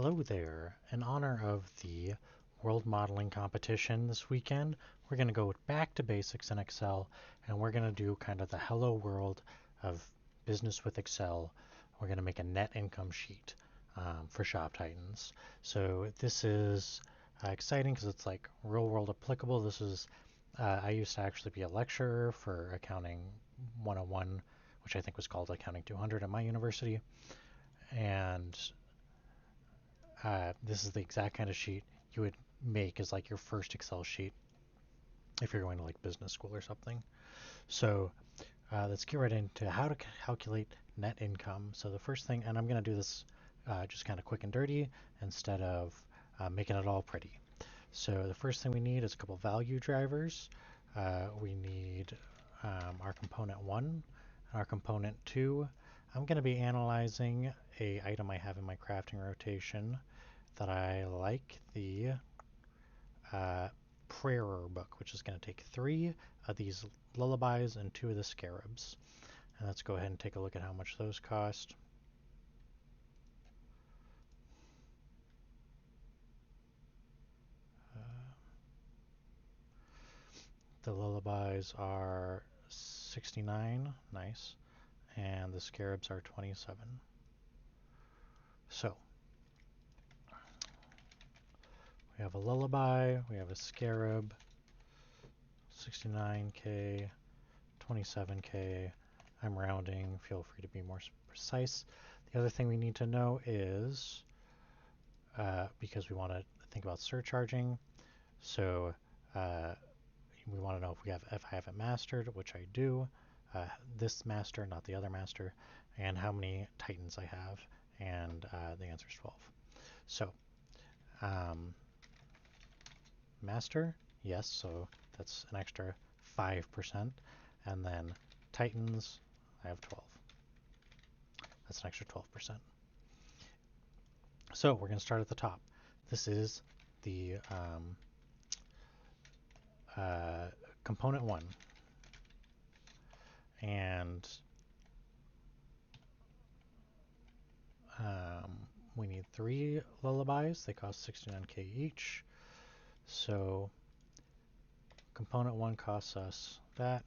Hello there. In honor of the World Modeling Competition this weekend, we're going to go back to basics in Excel and we're going to do kind of the hello world of business with Excel. We're going to make a net income sheet for Shop Titans. So this is exciting because it's like real world applicable. I used to actually be a lecturer for Accounting 101, which I think was called Accounting 200 at my university. And this is the exact kind of sheet you would make as like your first Excel sheet if you're going to like business school or something. So let's get right into how to calculate net income. So the first thing, and I'm going to do this just kind of quick and dirty instead of making it all pretty. So the first thing we need is a couple value drivers. We need our component 1 and our component 2. I'm going to be analyzing a item I have in my crafting rotation that I like, the prayer book, which is going to take 3 of these lullabies and 2 of the scarabs. And let's go ahead and take a look at how much those cost. The lullabies are 69, nice, and the scarabs are 27. So we have a lullaby, we have a scarab, 69K, 27K. I'm rounding, feel free to be more precise. The other thing we need to know is, because we want to think about surcharging, so we want to know if I have it mastered, which I do, this master, not the other master, and how many titans I have, and the answer is 12. So, master, yes, so that's an extra 5%, and then titans, I have 12. That's an extra 12%. So we're going to start at the top. This is the component 1. And we need 3 lullabies. They cost 69K each. So component 1 costs us that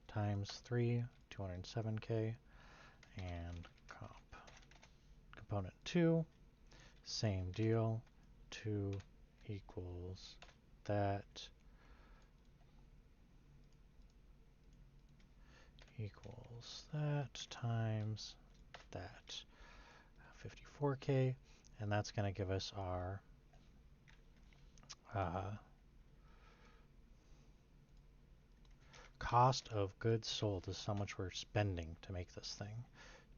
times 3, 207K. And component 2, same deal. 2 equals that times that 54K, and that's going to give us our cost of goods sold is how much we're spending to make this thing.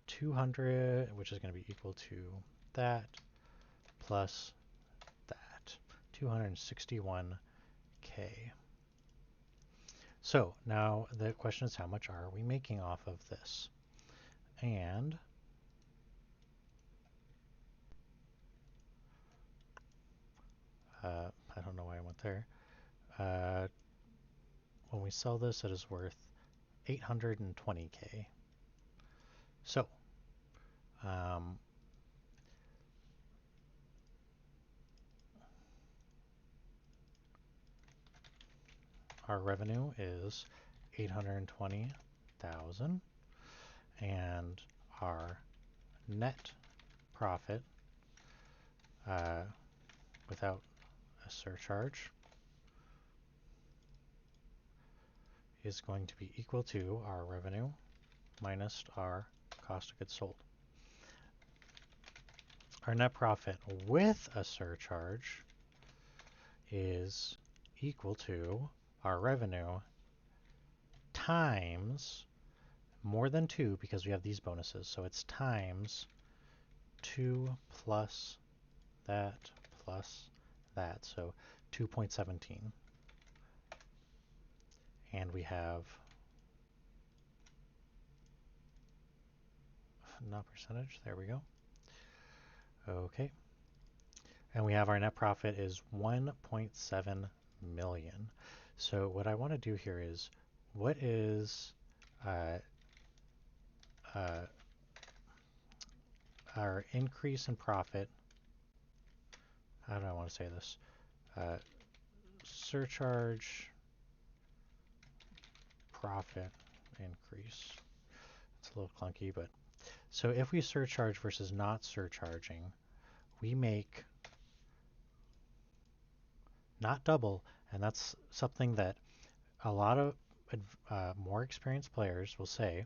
200, which is going to be equal to that plus that, 261K. So now the question is, how much are we making off of this? And I don't know why I went there. When we sell this, it is worth 820K. So our revenue is 820,000, and our net profit without a surcharge is going to be equal to our revenue minus our cost of goods sold. Our net profit with a surcharge is equal to our revenue times more than 2, because we have these bonuses, so it's times 2 plus that plus that, so 2.17. And we have, not percentage, there we go. Okay. And we have our net profit is 1.7 million. So what I want to do here is, what is our increase in profit how do I want to say this? Uh, Surcharge profit increase. It's a little clunky, but so if we surcharge versus not surcharging, we make not double, and that's something that a lot of more experienced players will say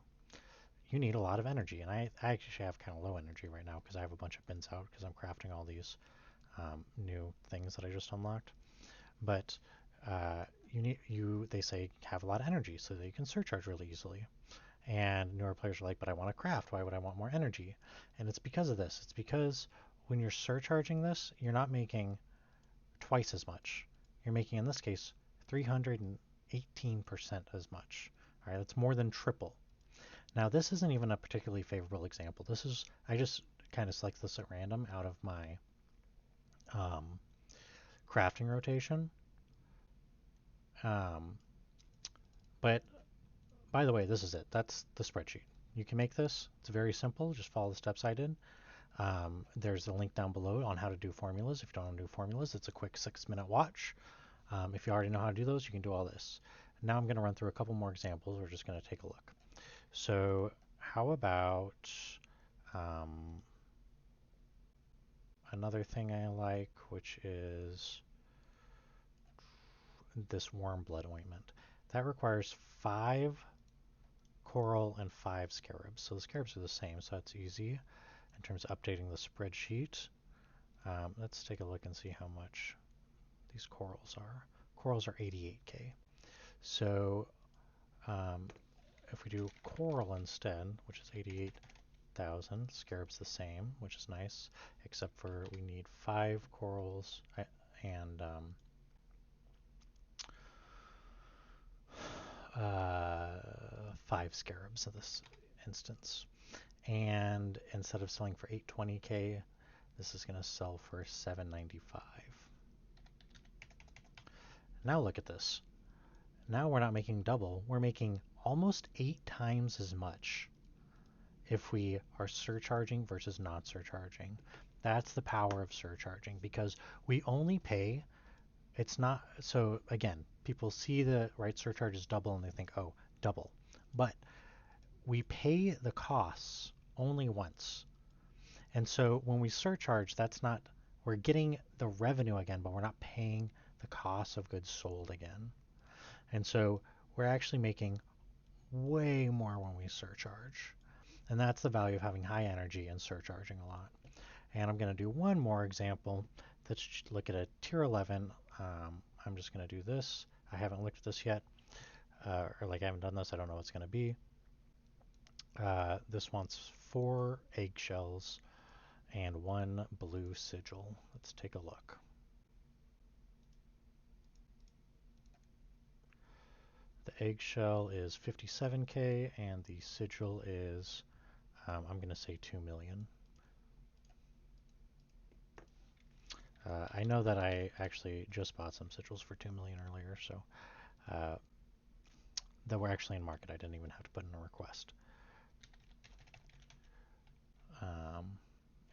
you need a lot of energy. And I actually have kind of low energy right now because I have a bunch of bins out because I'm crafting all these new things that I just unlocked. But they say have a lot of energy so that you can surcharge really easily. And newer players are like, but I want to craft. Why would I want more energy? And it's because of this. It's because when you're surcharging this, you're not making twice as much. You're making, in this case, 318% as much. All right, that's more than triple. Now, this isn't even a particularly favorable example. I just kind of select this at random out of my um, crafting rotation. Um, but by the way, this is it. That's the spreadsheet. You can make this. It's very simple. Just follow the steps I did. There's a link down below on how to do formulas. If you don't want to do formulas, it's a quick 6-minute watch. If you already know how to do those, you can do all this. Now I'm going to run through a couple more examples. We're just going to take a look. So how about um, another thing I like, which is this warm blood ointment. That requires 5 coral and 5 scarabs. So the scarabs are the same, so that's easy in terms of updating the spreadsheet. Let's take a look and see how much these corals are. Corals are 88k. So um, if we do coral instead, which is 88,000, scarab's the same, which is nice, except for we need 5 corals and 5 scarabs in this instance. And instead of selling for 820k, this is going to sell for 795. Now look at this. Now we're not making double, we're making almost 8 times as much if we are surcharging versus not surcharging. That's the power of surcharging because we only pay, it's not, so again, people see the right surcharge is double and they think, oh, double. But we pay the costs only once. And so when we surcharge, that's not, we're getting the revenue again, but we're not paying the cost of goods sold again. And so we're actually making way more when we surcharge. And that's the value of having high energy and surcharging a lot. And I'm going to do one more example. Let's look at a tier 11. I'm just going to do this. I haven't looked at this yet, or like I haven't done this. I don't know what it's going to be. This wants 4 eggshells and 1 blue sigil. Let's take a look. The eggshell is 57k and the sigil is, I'm going to say 2 million. I know that I actually just bought some sigils for 2 million earlier, so uh, that were actually in market. I didn't even have to put in a request. Um,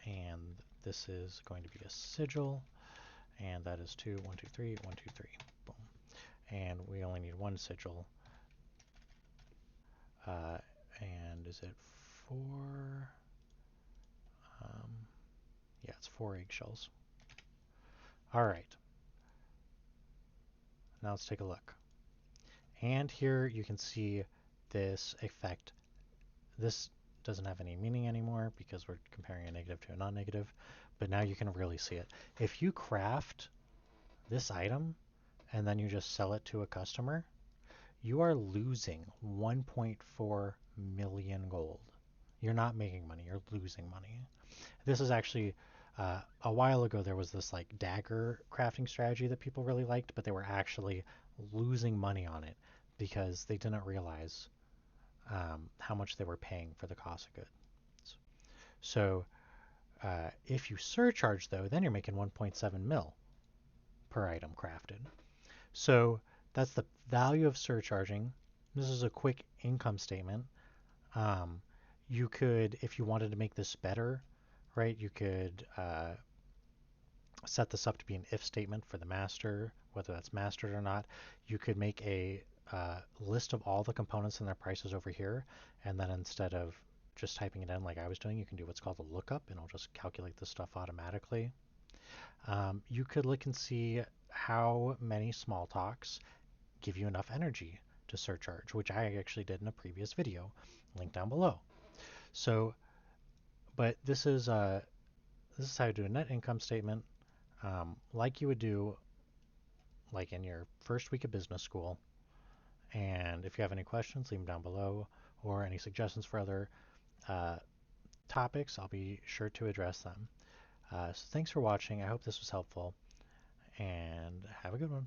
and this is going to be a sigil, and that is 2, 1, 2, 3, 1, 2, 3. Boom. And we only need 1 sigil. And is it 4? Um, yeah, it's 4 eggshells. All right. Now let's take a look. And here you can see this effect. This doesn't have any meaning anymore because we're comparing a negative to a non-negative, but now you can really see it. If you craft this item and then you just sell it to a customer, you are losing 1.4 million gold. You're not making money, you're losing money. This is actually a while ago there was this like dagger crafting strategy that people really liked, but they were actually losing money on it because they didn't realize how much they were paying for the cost of goods. So if you surcharge though, then you're making 1.7 mil per item crafted. So that's the value of surcharging. This is a quick income statement. Um, you could, if you wanted to make this better, right? You could set this up to be an if statement for the master, whether that's mastered or not. You could make a list of all the components and their prices over here, and then instead of just typing it in like I was doing, you can do what's called a lookup, and it'll just calculate this stuff automatically. You could look and see how many small talks give you enough energy to surcharge, which I actually did in a previous video, link down below. So, but this is how you do a net income statement, like you would do like in your first week of business school. And if you have any questions, leave them down below, or any suggestions for other uh, topics, I'll be sure to address them. So thanks for watching. I hope this was helpful, and have a good one.